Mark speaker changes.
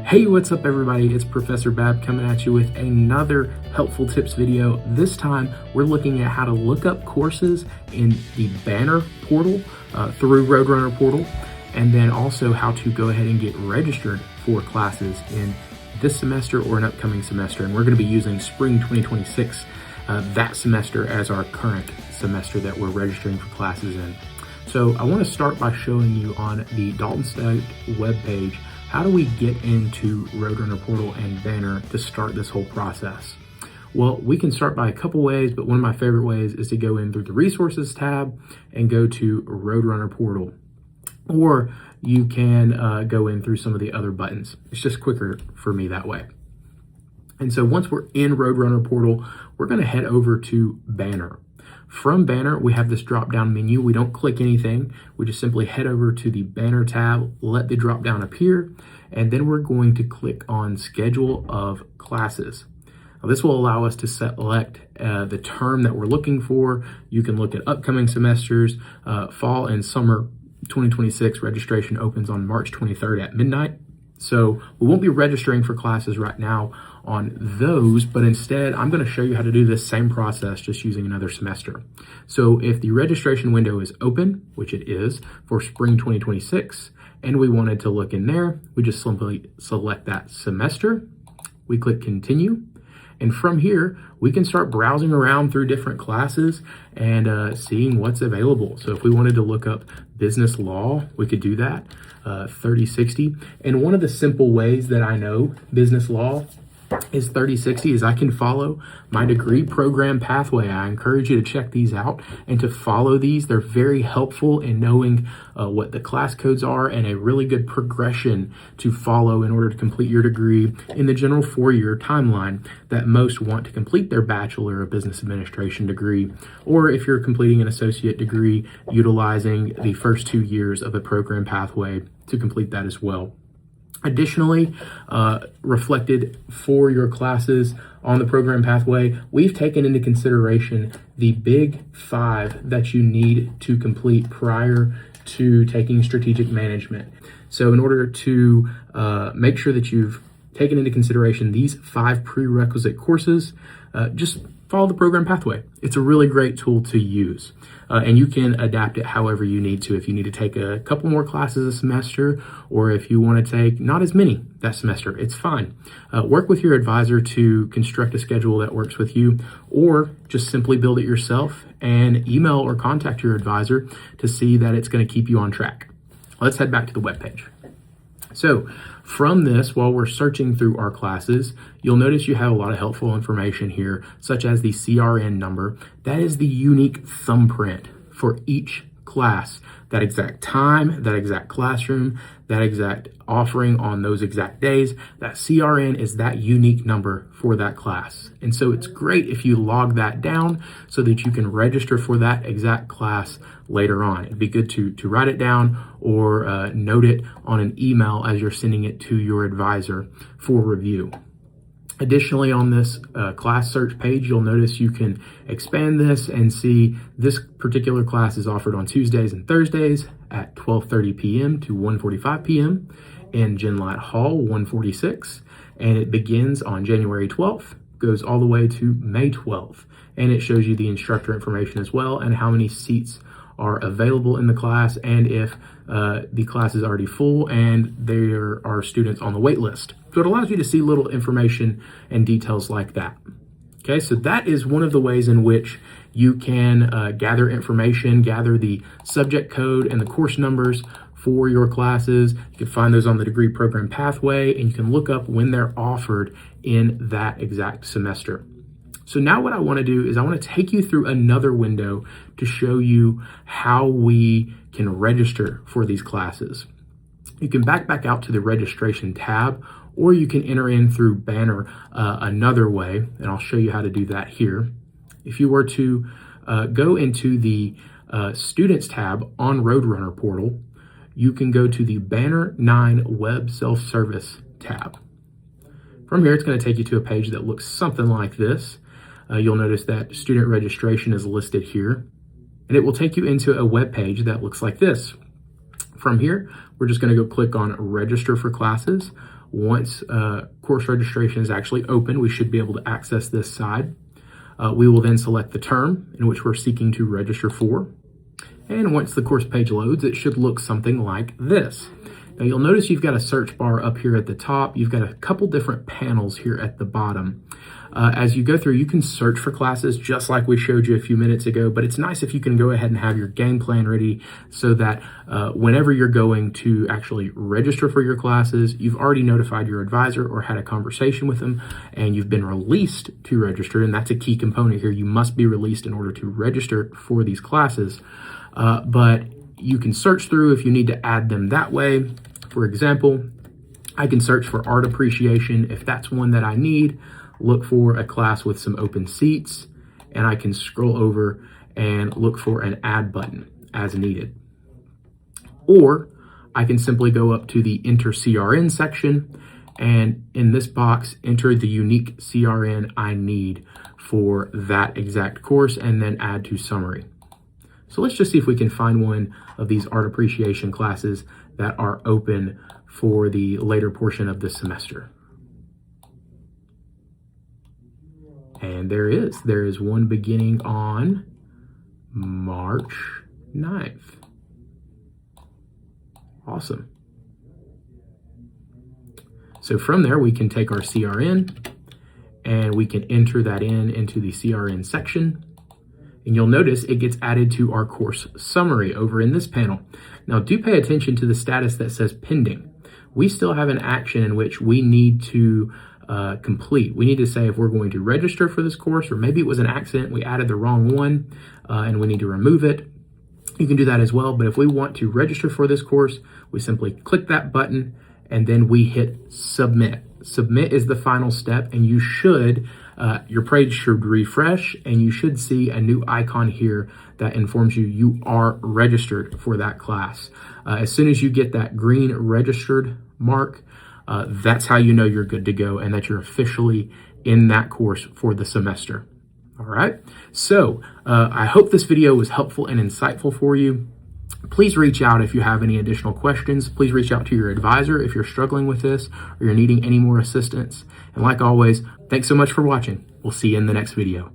Speaker 1: Hey, what's up everybody? It's Professor Bab coming at you with another helpful tips video. This time we're looking at how to look up courses in the Banner portal through Roadrunner portal, and then also how to go ahead and get registered for classes in this semester or an upcoming semester. And we're going to be using spring 2026 that semester as our current semester that we're registering for classes in. So I want to start by showing you on the Dalton State webpage, how do we get into Roadrunner portal and Banner to start this whole process? Well, we can start by a couple ways, but one of my favorite ways is to go in through the resources tab and go to Roadrunner portal. Or you can go in through some of the other buttons. It's just quicker for me that way. And so once we're in Roadrunner portal, we're going to head over to Banner. From Banner, we have this drop-down menu. We don't click anything. We just simply head over to the Banner tab, let the drop-down appear, and then we're going to click on Schedule of Classes. Now, this will allow us to select the term that we're looking for. You can look at upcoming semesters, fall and summer 2026 registration opens on March 23rd at midnight. So we won't be registering for classes right now on those, but instead I'm going to show you how to do this same process just using another semester. So if the registration window is open, which it is for spring 2026, and we wanted to look in there, we just simply select that semester, we click continue, and from here we can start browsing around through different classes and seeing what's available. So if we wanted to look up business law, we could do that, 3060. And one of the simple ways that I know business law is 3060 is I can follow my degree program pathway. I encourage you to check these out and to follow these. They're very helpful in knowing what the class codes are and a really good progression to follow in order to complete your degree in the general 4-year timeline that most want to complete their Bachelor of Business Administration degree, or if you're completing an associate degree, utilizing the first 2 years of a program pathway to complete that as well. Additionally, reflected for your classes on the program pathway, we've taken into consideration the big 5 that you need to complete prior to taking strategic management. So in order to make sure that you've taken into consideration these 5 prerequisite courses, just follow the program pathway. It's a really great tool to use. And you can adapt it however you need to. If you need to take a couple more classes a semester, or if you want to take not as many that semester, it's fine. Work with your advisor to construct a schedule that works with you, or just simply build it yourself and email or contact your advisor to see that it's going to keep you on track. Let's head back to the webpage. So from this, while we're searching through our classes, you'll notice you have a lot of helpful information here, such as the CRN number. That is the unique thumbprint for each class. That exact time, that exact classroom, that exact offering on those exact days, that CRN is that unique number for that class. And so it's great if you log that down so that you can register for that exact class later on. It'd be good to write it down or note it on an email as you're sending it to your advisor for review. Additionally, on this class search page, you'll notice you can expand this and see this particular class is offered on Tuesdays and Thursdays at 12:30 p.m. to 1:45 p.m. in Genlight Hall 146, and it begins on January 12th, goes all the way to May 12th, and it shows you the instructor information as well and how many seats are available in the class, and if the class is already full and there are students on the wait list. So it allows you to see little information and details like that. Okay, so that is one of the ways in which you can gather information, gather the subject code and the course numbers for your classes. You can find those on the degree program pathway, and you can look up when they're offered in that exact semester. So now what I want to do is I want to take you through another window to show you how we can register for these classes. You can back out to the registration tab, or you can enter in through Banner another way, and I'll show you how to do that here. If you were to go into the Students tab on Roadrunner portal, you can go to the Banner 9 Web Self-Service tab. From here, it's going to take you to a page that looks something like this. You'll notice that student registration is listed here, and it will take you into a web page that looks like this. From here, we're just going to go click on register for classes. Once course registration is actually open, we should be able to access this side. We will then select the term in which we're seeking to register for. And once the course page loads, it should look something like this. Now you'll notice you've got a search bar up here at the top. You've got a couple different panels here at the bottom. As you go through, you can search for classes just like we showed you a few minutes ago, but it's nice if you can go ahead and have your game plan ready so that whenever you're going to actually register for your classes, you've already notified your advisor or had a conversation with them, and you've been released to register, and that's a key component here. You must be released in order to register for these classes, but you can search through if you need to add them that way. For example, I can search for art appreciation if that's one that I need. Look for a class with some open seats, and I can scroll over and look for an add button as needed. Or I can simply go up to the enter CRN section, and in this box, enter the unique CRN I need for that exact course, and then add to summary. So let's just see if we can find one of these art appreciation classes that are open for the later portion of the semester. And there is one beginning on March 9th. Awesome. So from there, we can take our CRN and we can enter that into the CRN section. And you'll notice it gets added to our course summary over in this panel. Now do pay attention to the status that says pending. We still have an action in which we need to complete. We need to say if we're going to register for this course, or maybe it was an accident, we added the wrong one and we need to remove it. You can do that as well, but if we want to register for this course, we simply click that button and then we hit submit. Submit is the final step, and you should, your page should refresh and you should see a new icon here that informs you you are registered for that class. As soon as you get that green registered mark, that's how you know you're good to go and that you're officially in that course for the semester. All right. So I hope this video was helpful and insightful for you. Please reach out if you have any additional questions. Please reach out to your advisor if you're struggling with this or you're needing any more assistance. And like always, thanks so much for watching. We'll see you in the next video.